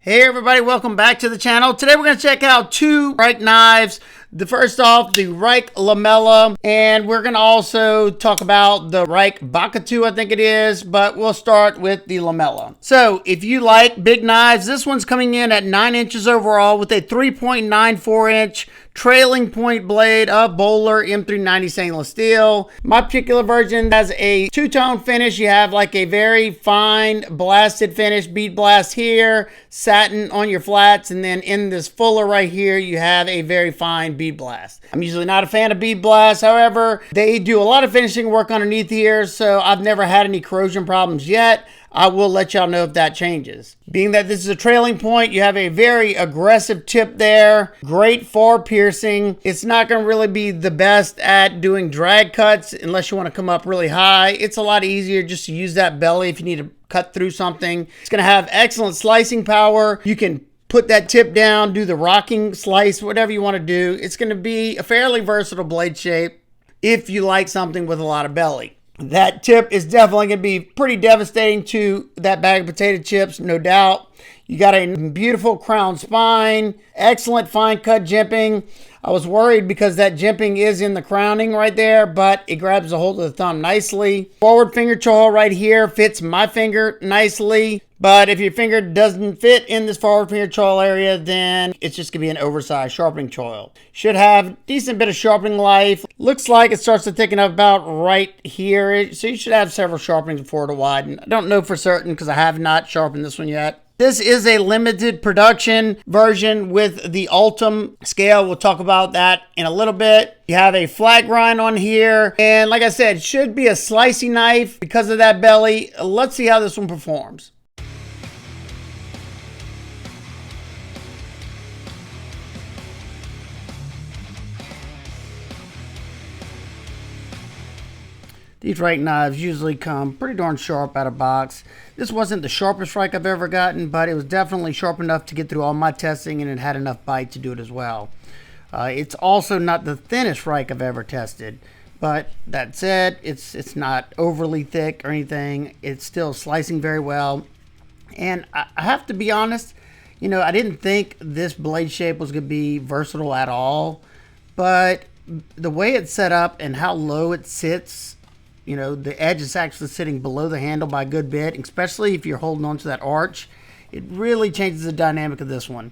Hey everybody, welcome back to the channel. Today we're going to check out two Reich knives. The first off, the Rike Lamella, and we're going to also talk about the Reich Baku, I think it is, but we'll start with the Lamella. So if you like big knives, this one's coming in at 9 inches overall with a 3.94 inch trailing point blade of Bowler M390 stainless steel. My particular version has a two-tone finish. You have like a very fine blasted finish, bead blast here, satin on your flats, and then in this fuller right here, you have a very fine bead blast. I'm usually not a fan of bead blasts. However, they do a lot of finishing work underneath here, so I've never had any corrosion problems yet. I will let y'all know if that changes. Being that this is a trailing point, you have a very aggressive tip there. Great for piercing. It's not going to really be the best at doing drag cuts unless you want to come up really high. It's a lot easier just to use that belly if you need to cut through something. It's going to have excellent slicing power. You can put that tip down, do the rocking slice, whatever you want to do. It's going to be a fairly versatile blade shape if you like something with a lot of belly. That tip is definitely going to be pretty devastating to that bag of potato chips, no doubt. You got a beautiful crown spine, excellent fine cut jimping. I was worried because that jimping is in the crowning right there, but it grabs a hold of the thumb nicely. Forward finger choil right here fits my finger nicely. But if your finger doesn't fit in this forward finger choil area, then it's just going to be an oversized sharpening choil. Should have a decent bit of sharpening life. Looks like it starts to thicken up about right here. So you should have several sharpenings before to widen. I don't know for certain because I have not sharpened this one yet. This is a limited production version with the Ultem scale. We'll talk about that in a little bit. You have a flat grind on here. And like I said, should be a slicey knife because of that belly. Let's see how this one performs. These Reich knives usually come pretty darn sharp out of box. This wasn't the sharpest Reich I've ever gotten, but it was definitely sharp enough to get through all my testing, and it had enough bite to do it as well. It's also not the thinnest Reich I've ever tested, but that said, it's not overly thick or anything. It's still slicing very well. And I have to be honest, you know, I didn't think this blade shape was going to be versatile at all, but the way it's set up and how low it sits, you know, the edge is actually sitting below the handle by a good bit, especially if you're holding on to that arch. It really changes the dynamic of this one.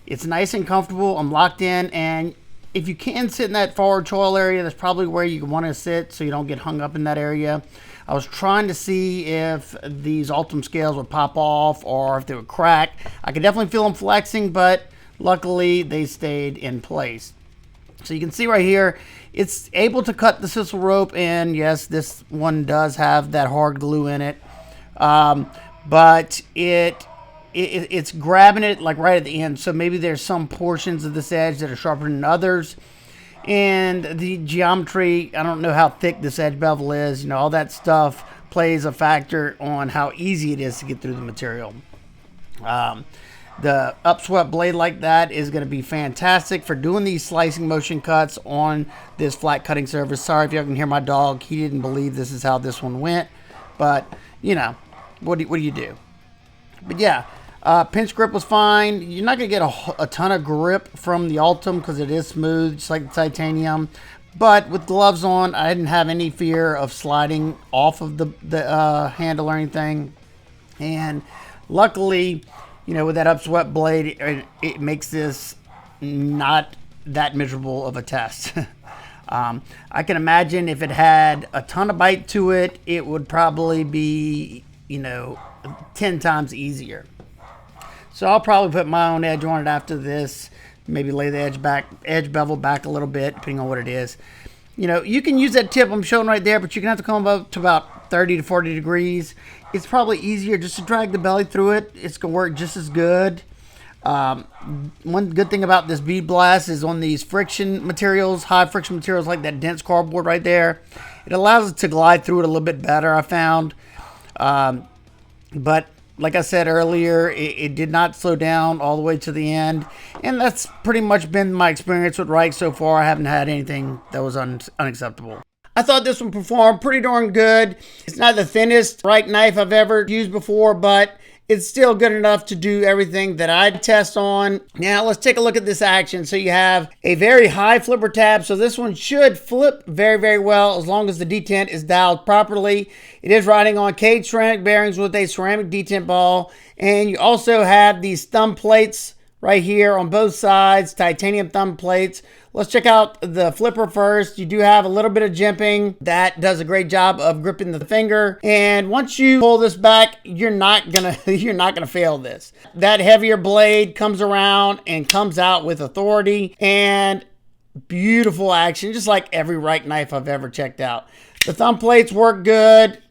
It's nice and comfortable. I'm locked in, and if you can sit in that forward choil area, that's probably where you want to sit so you don't get hung up in that area. I was trying to see if these Ultem scales would pop off or if they would crack. I could definitely feel them flexing, but luckily they stayed in place. So you can see right here, it's able to cut the sisal rope, and yes, this one does have that hard glue in it, but it's grabbing it like right at the end. So maybe there's some portions of this edge that are sharper than others, and the geometry, I don't know how thick this edge bevel is. You know, all that stuff plays a factor on how easy it is to get through the material. The upswept blade like that is going to be fantastic for doing these slicing motion cuts on this flat cutting surface. Sorry if you can hear my dog. He didn't believe this is how this one went. But, you know, what do you do? But yeah, pinch grip was fine. You're not going to get a ton of grip from the Ultem because it is smooth, just like the titanium. But with gloves on, I didn't have any fear of sliding off of the handle or anything. And luckily, you know, with that upswept blade, it makes this not that miserable of a test. I can imagine if it had a ton of bite to it, it would probably be, you know, 10 times easier. So I'll probably put my own edge on it after this. Maybe lay the edge bevel back a little bit, depending on what it is. You know, you can use that tip I'm showing right there, but you're going to have to come up to about 30 to 40 degrees. It's probably easier just to drag the belly through it. It's going to work just as good. One good thing about this bead blast is on these friction materials, high friction materials like that dense cardboard right there, it allows it to glide through it a little bit better, I found. But like I said earlier, it did not slow down all the way to the end. And that's pretty much been my experience with Reich so far. I haven't had anything that was unacceptable. I thought this one performed pretty darn good. It's not the thinnest Reich knife I've ever used before, but it's still good enough to do everything that I'd test on. Now let's take a look at this action. So you have a very high flipper tab. So this one should flip very, very well as long as the detent is dialed properly. It is riding on cage ceramic bearings with a ceramic detent ball. And you also have these thumb plates right here on both sides, titanium thumb plates. Let's check out the flipper first. You do have a little bit of jimping. That does a great job of gripping the finger. And once you pull this back, you're not gonna fail this. That heavier blade comes around and comes out with authority and beautiful action, just like every Reich knife I've ever checked out. The thumb plates work good.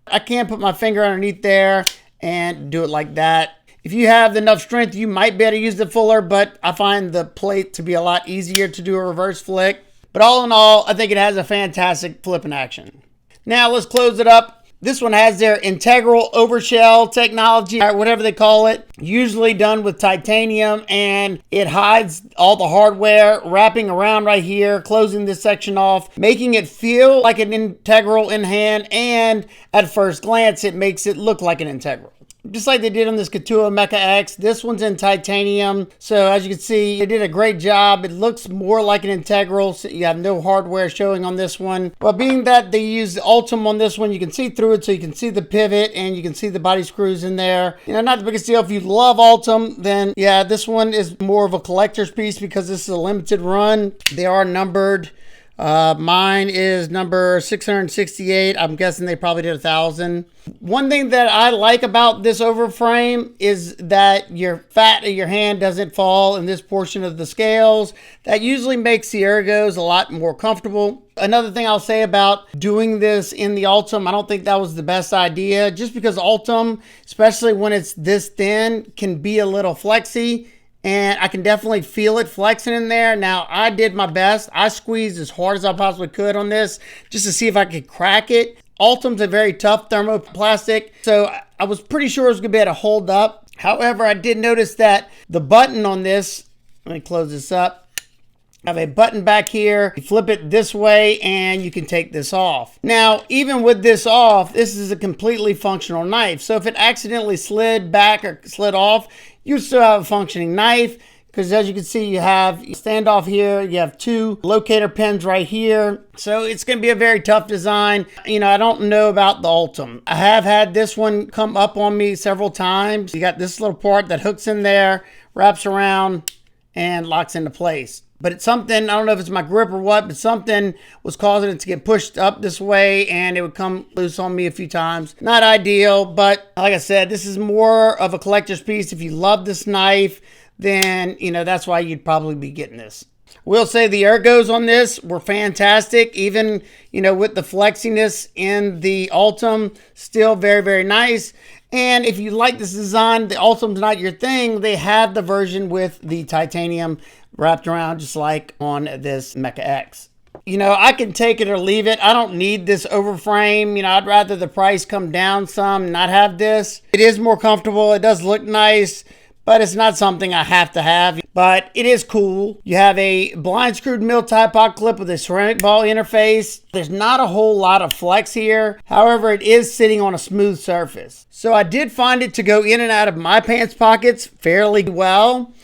I can't put my finger underneath there and do it like that. If you have enough strength, you might be able to use the fuller, but I find the plate to be a lot easier to do a reverse flick. But all in all, I think it has a fantastic flipping action. Now let's close it up. This one has their integral overshell technology, or whatever they call it, usually done with titanium, and it hides all the hardware wrapping around right here, closing this section off, making it feel like an integral in hand, and at first glance, it makes it look like an integral. Just like they did on this Katua Mecha X, this one's in titanium. So as you can see, they did a great job. It looks more like an integral. So you have no hardware showing on this one. But being that they used Ultem on this one, you can see through it. So you can see the pivot and you can see the body screws in there. You know, not the biggest deal. If you love Ultem, then yeah, this one is more of a collector's piece because this is a limited run. They are numbered. Mine is number 668. I'm guessing they probably did 1,000. One thing that I like about this overframe is that your fat of your hand doesn't fall in this portion of the scales. That usually makes the ergos a lot more comfortable. Another thing I'll say about doing this in the Ultem, I don't think that was the best idea, just because Ultem, especially when it's this thin, can be a little flexy. And I can definitely feel it flexing in there. Now, I did my best. I squeezed as hard as I possibly could on this just to see if I could crack it. Ultem's a very tough thermoplastic, so I was pretty sure it was going to be able to hold up. However, I did notice that the button on this, let me close this up. I have a button back here. You flip it this way and you can take this off. Now, even with this off, this is a completely functional knife. So if it accidentally slid back or slid off, you still have a functioning knife, because as you can see, you have standoff here. You have two locator pins right here. So it's going to be a very tough design. You know, I don't know about the Ultem. I have had this one come up on me several times. You got this little part that hooks in there, wraps around, and locks into place. But it's something, I don't know if it's my grip or what, but something was causing it to get pushed up this way and it would come loose on me a few times. Not ideal, but like I said, this is more of a collector's piece. If you love this knife, then, you know, that's why you'd probably be getting this. We'll say the ergos on this were fantastic. Even, you know, with the flexiness in the Ultem, still very, very nice. And if you like this design, the Ultem's not your thing, they have the version with the titanium wrapped around just like on this Mecha X. You know, I can take it or leave it. I don't need this overframe. You know, I'd rather the price come down some, not have this. It is more comfortable. It does look nice, but it's not something I have to have. But it is cool. You have a blind screwed mill type hot clip with a ceramic ball interface. There's not a whole lot of flex here. However, it is sitting on a smooth surface. So I did find it to go in and out of my pants pockets fairly well.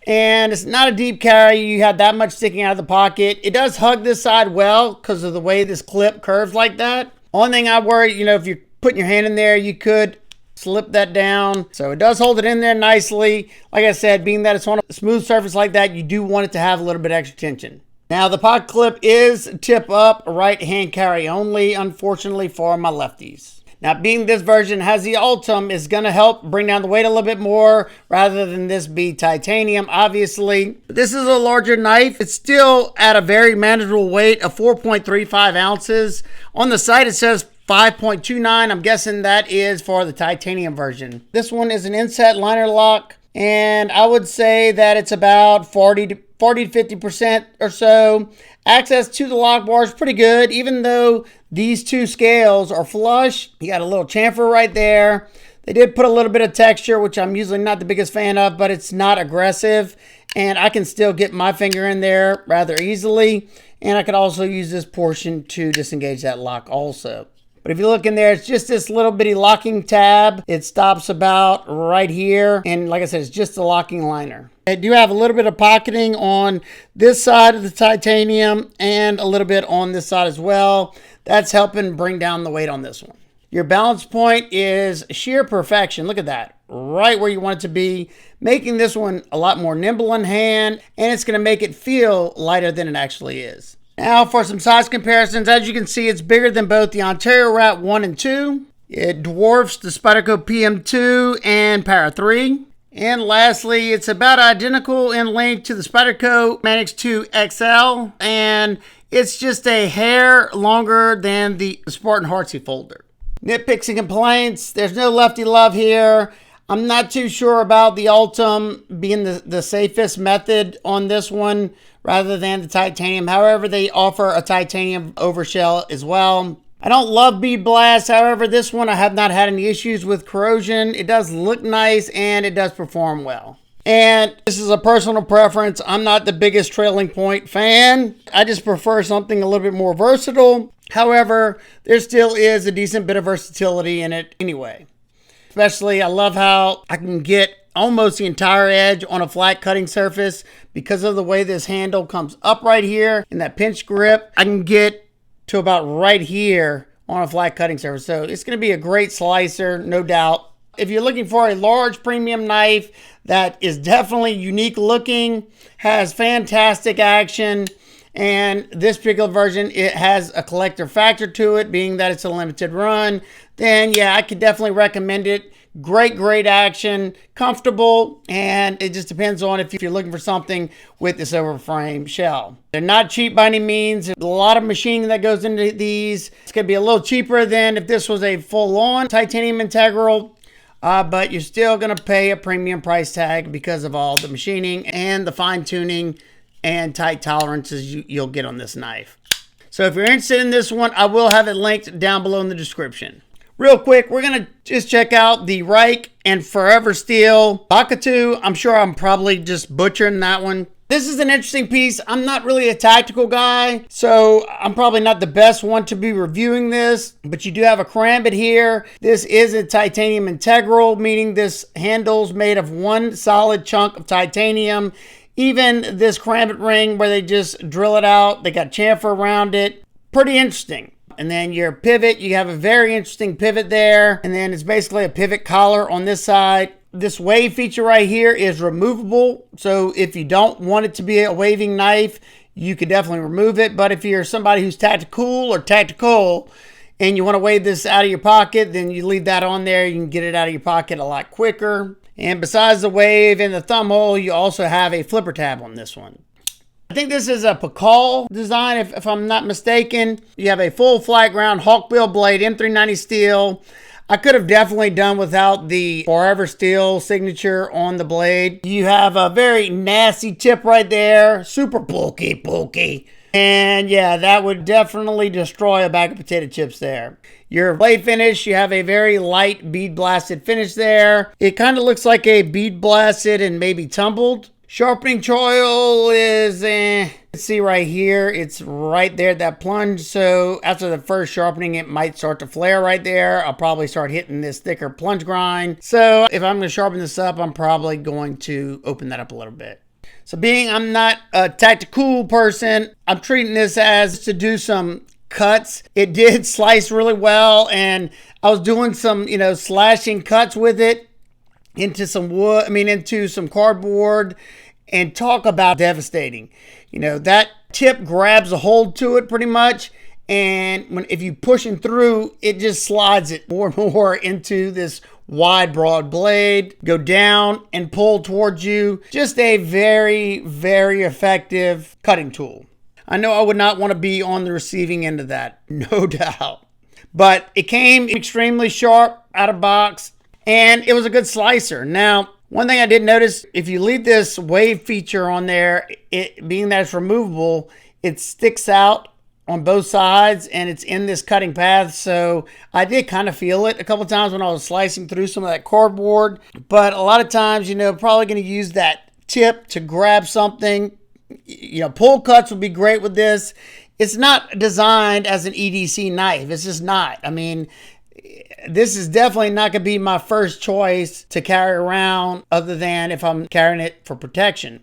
And it's not a deep carry. You have that much sticking out of the pocket. It does hug this side well because of the way this clip curves like that. Only thing I worry, you know, if you're putting your hand in there, you could slip that down. So it does hold it in there nicely. Like I said, being that it's on a smooth surface like that, you do want it to have a little bit extra tension. Now the pocket clip is tip up, right hand carry only, unfortunately for my lefties. Now, being this version has the Ultem, is going to help bring down the weight a little bit more rather than this be titanium, obviously. This is a larger knife. It's still at a very manageable weight of 4.35 ounces. On the site, it says 5.29. I'm guessing that is for the titanium version. This one is an inset liner lock, and I would say that it's about 40 to 50% or so. Access to the lock bar is pretty good, even though these two scales are flush. You got a little chamfer right there. They did put a little bit of texture, which I'm usually not the biggest fan of, but it's not aggressive. And I can still get my finger in there rather easily. And I could also use this portion to disengage that lock also. But if you look in there, it's just this little bitty locking tab. It stops about right here. And like I said, it's just a locking liner. I do have a little bit of pocketing on this side of the titanium and a little bit on this side as well. That's helping bring down the weight on this one. Your balance point is sheer perfection. Look at that. Right where you want it to be, making this one a lot more nimble in hand, and it's going to make it feel lighter than it actually is. Now for some size comparisons. As you can see, it's bigger than both the Ontario Rat 1 and 2. It dwarfs the Spyderco PM2 and Para 3. And lastly, it's about identical in length to the Spyderco Manix 2 XL, and it's just a hair longer than the Spartan Heartsy folder. Nitpicks and complaints. There's no lefty love here. I'm not too sure about the Ultem being the safest method on this one rather than the titanium. However, they offer a titanium overshell as well. I don't love bead blast. However, this one I have not had any issues with corrosion. It does look nice and it does perform well. And this is a personal preference. I'm not the biggest trailing point fan. I just prefer something a little bit more versatile. However, there still is a decent bit of versatility in it anyway. Especially, I love how I can get almost the entire edge on a flat cutting surface because of the way this handle comes up right here in that pinch grip. I can get to about right here on a flat cutting surface. So it's going to be a great slicer, no doubt. If you're looking for a large premium knife that is definitely unique looking, has fantastic action, and this particular version, it has a collector factor to it, being that it's a limited run, then yeah, I could definitely recommend it. Great action, comfortable, and it just depends on if you're looking for something with this overframe shell. They're not cheap by any means. A lot of machining that goes into these. It's going to be a little cheaper than if this was a full-on titanium integral, but you're still going to pay a premium price tag because of all the machining and the fine-tuning and tight tolerances you'll get on this knife. So if you're interested in this one, I will have it linked down below in the description. Real quick, we're going to just check out the Reich and Forever Steel Bakutuk. I'm sure I'm probably just butchering that one. This is an interesting piece. I'm not really a tactical guy, so I'm probably not the best one to be reviewing this, but you do have a karambit here. This is a titanium integral, meaning this handle's made of one solid chunk of titanium. Even this karambit ring where they just drill it out, they got chamfer around it. Pretty interesting. And then your pivot, you have a very interesting pivot there. And then it's basically a pivot collar on this side. This wave feature right here is removable. So if you don't want it to be a waving knife, you could definitely remove it. But if you're somebody who's tactical and you want to wave this out of your pocket, then you leave that on there. You can get it out of your pocket a lot quicker. And besides the wave and the thumb hole, you also have a flipper tab on this one. I think this is a Pakal design, if I'm not mistaken. You have a full flat ground hawkbill blade, M390 steel. I could have definitely done without the Forever Steel signature on the blade. You have a very nasty tip right there, super bulky. And yeah, that would definitely destroy a bag of potato chips there. Your blade finish, you have a very light bead blasted finish there. It kind of looks like a bead blasted and maybe tumbled. Sharpening choil is, let's see right here, it's right there, that plunge. So after the first sharpening, it might start to flare right there. I'll probably start hitting this thicker plunge grind. So if I'm going to sharpen this up, I'm probably going to open that up a little bit. So being I'm not a tactical person, I'm treating this as to do some cuts. It did slice really well, and I was doing some, slashing cuts with it into some wood, into some cardboard, and talk about devastating. That tip grabs a hold to it pretty much, and if you pushing through, it just slides it more and more into this wide, broad blade, go down and pull towards you. Just a very effective cutting tool. I know I would not want to be on the receiving end of that, no doubt. But it came extremely sharp out of box, and it was a good slicer. Now, one thing I did notice, if you leave this wave feature on there, it being that it's removable, it sticks out on both sides and it's in this cutting path. So I did kind of feel it a couple times when I was slicing through some of that cardboard. But a lot of times, probably going to use that tip to grab something. Pull cuts would be great with this. it's not designed as an EDC knife. It's just not. I mean, this is definitely not going to be my first choice to carry around other than if I'm carrying it for protection.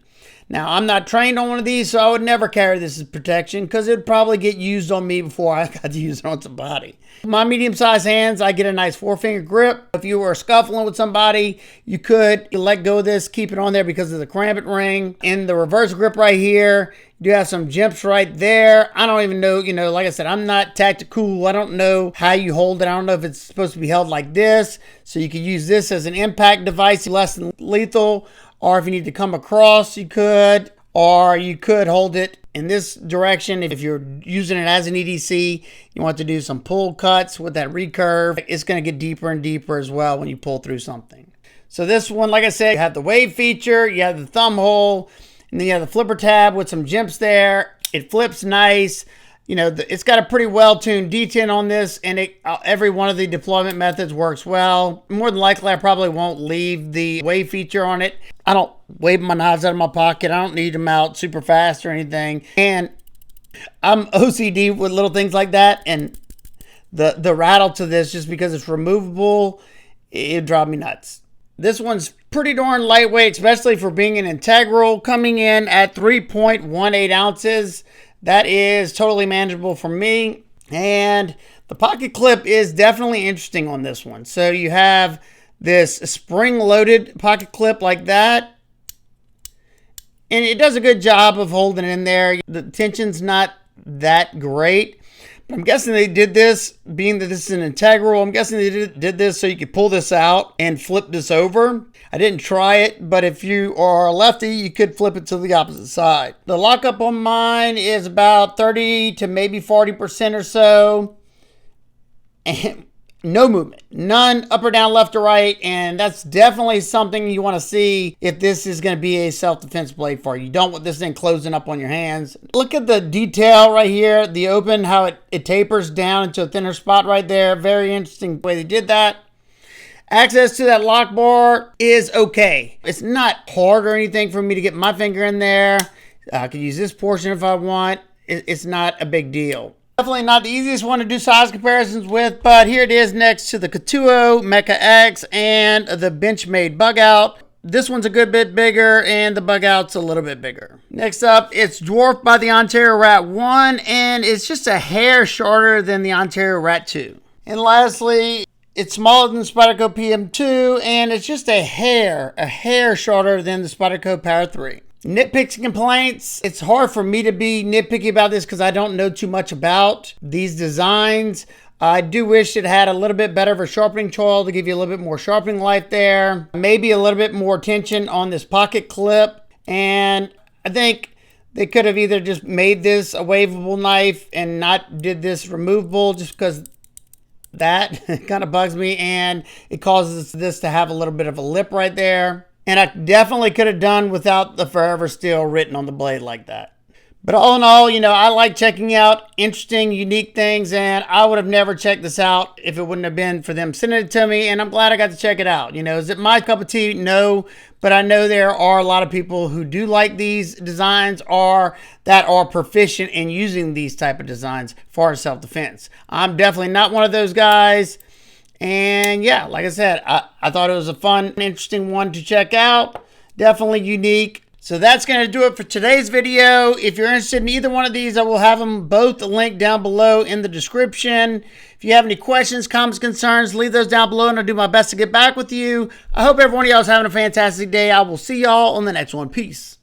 Now, I'm not trained on one of these, so I would never carry this as protection because it would probably get used on me before I got to use it on somebody. My medium-sized hands, I get a nice 4-finger grip. If you were scuffling with somebody, you could let go of this, keep it on there because of the cramping ring. And the reverse grip right here, you do have some jimps right there. I don't even know, like I said, I'm not tactical. I don't know how you hold it. I don't know if it's supposed to be held like this. So you could use this as an impact device, less than lethal. Or if you need to come across, you could. Or you could hold it in this direction. If you're using it as an EDC, you want to do some pull cuts with that recurve. It's going to get deeper and deeper as well when you pull through something. So this one, like I said, you have the wave feature, you have the thumb hole, and then you have the flipper tab with some jimps there. It flips nice. It's got a pretty well-tuned detent on this, and every one of the deployment methods works well. More than likely, I probably won't leave the wave feature on it. I don't wave my knives out of my pocket. I don't need them out super fast or anything. And I'm OCD with little things like that, and the rattle to this, just because it's removable, it drives me nuts. This one's pretty darn lightweight, especially for being an integral, coming in at 3.18 ounces. That is totally manageable for me. And the pocket clip is definitely interesting on this one. So you have this spring-loaded pocket clip like that. And it does a good job of holding it in there. The tension's not that great. But I'm guessing they did this, being that this is an integral, I'm guessing they did this so you could pull this out and flip this over. I didn't try it, but if you are a lefty, you could flip it to the opposite side. The lockup on mine is about 30 to maybe 40% or so. And no movement, none up or down, left or right. And that's definitely something you want to see if this is going to be a self-defense blade for you. You don't want this thing closing up on your hands. Look at the detail right here, the open, how it tapers down into a thinner spot right there. Very interesting way they did that. Access to that lock bar is okay. It's not hard or anything for me to get my finger in there. I could use this portion if I want. It's not a big deal. Definitely not the easiest one to do size comparisons with, but here it is next to the Katuo Mecha X and the Benchmade Bug Out. This one's a good bit bigger, and the Bug Out's a little bit bigger. Next up, it's dwarfed by the Ontario Rat 1, and it's just a hair shorter than the Ontario Rat 2. And lastly, it's smaller than the Spyderco PM2, and it's just a hair shorter than the Spyderco Power 3. Nitpicks and complaints. It's hard for me to be nitpicky about this because I don't know too much about these designs. I do wish it had a little bit better of a sharpening choil to give you a little bit more sharpening life there. Maybe a little bit more tension on this pocket clip. And I think they could have either just made this a waveable knife and not did this removable, just because that kind of bugs me. And it causes this to have a little bit of a lip right there. And I definitely could have done without the Forever Steel written on the blade like that. But all in all, I like checking out interesting, unique things, and I would have never checked this out if it wouldn't have been for them sending it to me, and I'm glad I got to check it out. Is it my cup of tea? No, but I know there are a lot of people who do like these designs or that are proficient in using these type of designs for self-defense. I'm definitely not one of those guys. And yeah, like I said, I thought it was a fun, interesting one to check out. Definitely unique. So that's going to do it for today's video. If you're interested in either one of these, I will have them both linked down below in the description. If you have any questions, comments, concerns, leave those down below and I'll do my best to get back with you. I hope everyone else is having a fantastic day. I will see y'all on the next one. Peace.